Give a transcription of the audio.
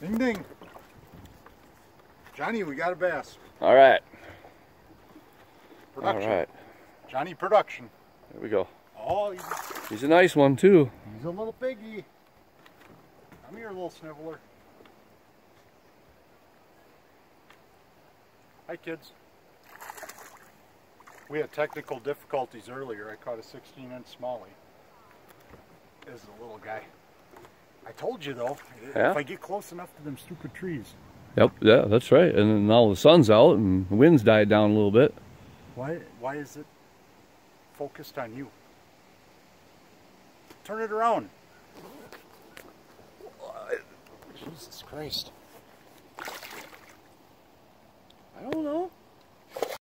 Ding ding. Johnny, we got a bass. All right. Production. All right. Johnny production. There we go. Oh, He's a nice one too. he's a little piggy. Come here, little sniveler. Hi, kids. We had technical difficulties earlier. I caught a 16-inch smallie. This is a little guy. I told you though, Yeah? if I get close enough to them stupid trees. Yep, yeah, that's right. And then now the sun's out and the wind's died down a little bit. Why is it focused on you? Turn it around. Jesus Christ. I don't know.